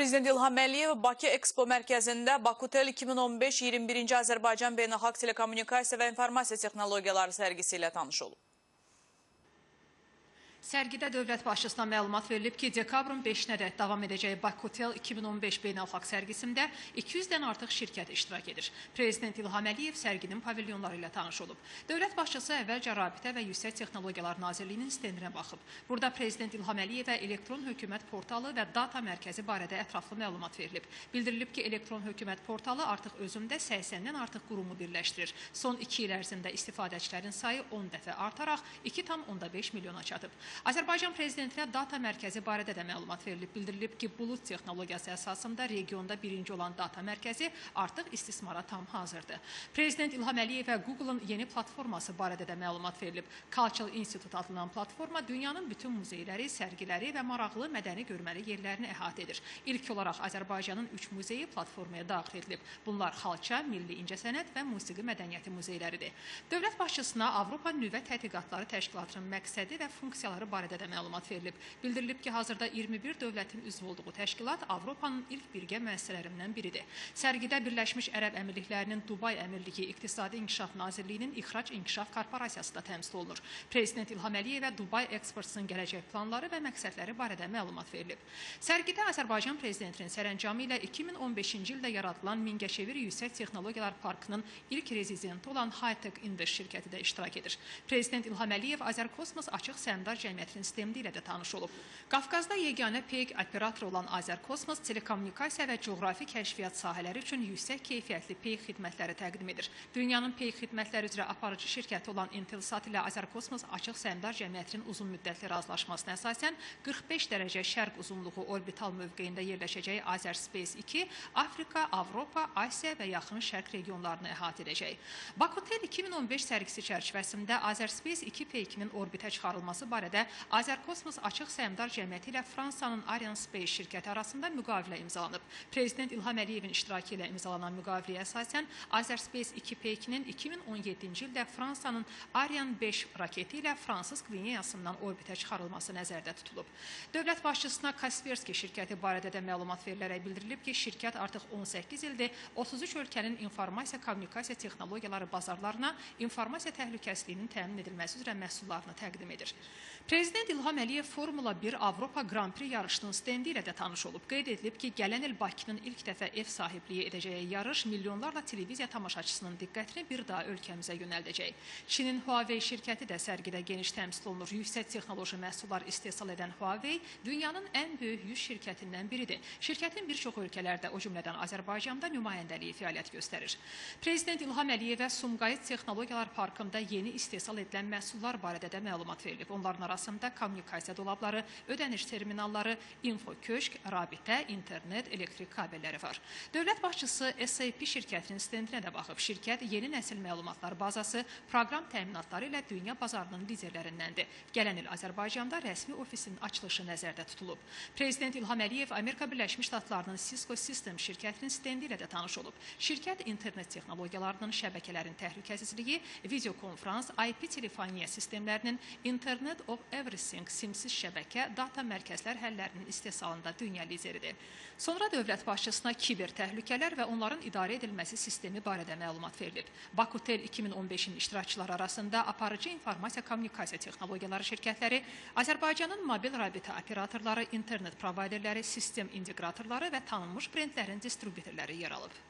Prezident İlham Əliyev Bakı Expo mərkəzində Bakutel 2015 21-ci Azərbaycan Beynəlxalq Telekommunikasiya və İnformasiya Texnologiyaları sərgisi ilə tanış olub. Sərgidə dövlət başçısına məlumat verilib ki, dekabrın 5-nədək davam edəcəyi Bakutel 2015 beynəlxalq sərgisində 200-dən artıq şirkət iştirak edir. Prezident İlham Əliyev sərginin pavilyonları ilə tanış olub. Dövlət başçısı əvvəlcə Rabitə və Yüksək Texnologiyalar Nazirliyinin stendinə baxıb. Burada Prezident İlham Əliyevə elektron hökumət portalı və data mərkəzi barədə ətraflı məlumat verilib. Bildirilib ki, elektron hökumət portalı artıq özündə 80-dən artıq qurumu birləşdirir. Son 2 il ərzində istifadəçilərin sayı 10 dəfə artaraq 2,5 milyona çatıb. Azərbaycan prezidentinə data mərkəzi barədə də məlumat verilib. Bildirilib ki, bulut texnologiyası əsasında regionda birinci olan data mərkəzi artıq istismara tam hazırdır. Prezident İlham Əliyev və Google'ın yeni platforması barədə də məlumat verilib. Cultural Institute adlanan platforma dünyanın bütün muzeyləri, sərgiləri və maraqlı mədəni görməli yerlərini əhatə edir. İlk olaraq Azərbaycanın 3 muzeyi platformaya daxil edilib. Bunlar Xalça, Milli İncəsənət və Musiqi Mədəniyyəti muzeyləridir. Dövlət başçısına Avropa Nüvə Tədqiqatları Təşkilatının məqsədi və funksiyaları barədə də məlumat verilib. Bildirilib ki, hazırda 21 dövlətin üzv olduğu təşkilat Avropanın ilk birgə müəssisələrindən biridir. Sərgidə Birləşmiş Ərəb Əmirliklərinin Dubay Əmirliyi İqtisadi İnkişaf Nazirliyinin İxrac İnkişaf Korporasiyası da təmsil olunur. Prezident İlham Əliyevə Dubay Exports'ın gələcək planları və məqsədləri barədə məlumat verilib. Sərgidə Azərbaycan prezidentinin sərəncamı ilə 2015-ci ildə yaradılan Mingəçevir Yüksək Texnologiyalar Parkının ilk rezidenti olan Hightech Invest şirkəti də iştirak edir. Prezident İlham Əliyev Azərkosmos Açıq Səhmdar Cəmiyyətinin sistemi ilə də tanış olub. Qafqazda yeganə peyk operatoru olan Azərkosmos telekommunikasiya və coğrafi kəşfiyyat sahələri üçün yüksək keyfiyyətli peyk xidmətləri təqdim edir. Dünyanın peyk xidmətləri üzrə aparıcı şirkəti olan Intelsat ilə Azərkosmos Açıq Səhmdar Cəmiyyətinin uzun müddətli razılaşmasına əsasən 45 dərəcə şərq uzunluğu orbital mövqeyində yerləşəcəyi Azerspace 2 Afrika, Avropa, Asiya və Yaxın Şərq regionlarını əhatə edəcək. Bakutel 2015 sərgisi çərçivəsində Azerspace 2 peykinin orbitə çıxarılması barədə Azərkosmos Açıq Səhmdar Cəmiyyəti ilə Fransanın Arianespace şirkəti arasında müqavilə imzalanıb. Prezident İlham Əliyevin iştirakı ilə imzalanan müqaviləyə əsasən Azerspace 2 peykinin 2017-ci ildə Fransanın Ariane 5 raketi ilə Fransız Qvineyasından orbitə çıxarılması nəzərdə tutulub. Dövlət başçısına Kaspersky şirkəti barədə də məlumat verilərək bildirilib ki, şirkət artıq 18 ildir 33 ölkənin informasiya kommunikasiya texnologiyaları bazarlarına informasiya təhlükəsizliyinin təmin edilməsi üzrə məhsullarını təqdim edir. Prezident İlham Əliyev Formula 1 Avropa Grand Prix yarışının stendi ilə də tanış olub. Qeyd edilib ki, gələn il Bakının ilk dəfə ev sahibliyi edəcəyi yarış milyonlarla televiziya tamaşaçısının diqqətini bir daha ölkəmizə yönəldəcək. Çinin Huawei şirkəti də sərgidə geniş təmsil olunur. Yüksək texnoloji məhsullar istehsal edən Huawei dünyanın ən böyük 100 şirkətindən biridir. Şirkətin bir çox ölkələrdə, o cümlədən Azərbaycanda nümayəndəliyi fəaliyyət göstərir. Prezident İlham Əliyevə Sumqayıt Texnologiyalar Parkında yeni istehsal edilən məhsullar barədə də məlumat verilib. Onların arasında kommunikasiya dolabları, ödəniş terminalları, info köşk, rabitə, internet, elektrik kabelləri var. Dövlət başçısı SAP şirkətinin stendinə də baxıb. Şirkət yeni nəsil məlumatlar bazası, proqram təminatları ilə dünya bazarının liderlərindəndir. Gələn il Azərbaycanda rəsmi ofisin açılışı nəzərdə tutulub. Prezident İlham Əliyev Amerika Birləşmiş Ştatlarının Cisco System şirkətinin stendi ilə də tanış olub. Şirkət internet texnologiyalarının, şəbəkələrin təhlükəsizliyi, video konferans, IP telefoniya sistemlərinin, Internet of Everything, simsiz şəbəkə, data mərkəzlər həllərinin istehsalında dünya lideridir. Sonra dövlət başçısına kiber təhlükələr və onların idarə edilməsi sistemi barədə məlumat verilib. Bakutel 2015-in iştirakçıları arasında aparıcı informasiya kommunikasiya texnologiyaları şirkətləri, Azərbaycanın mobil rabitə operatorları, internet provayderləri, sistem integratorları və tanınmış brendlərin distributorları yer alıb.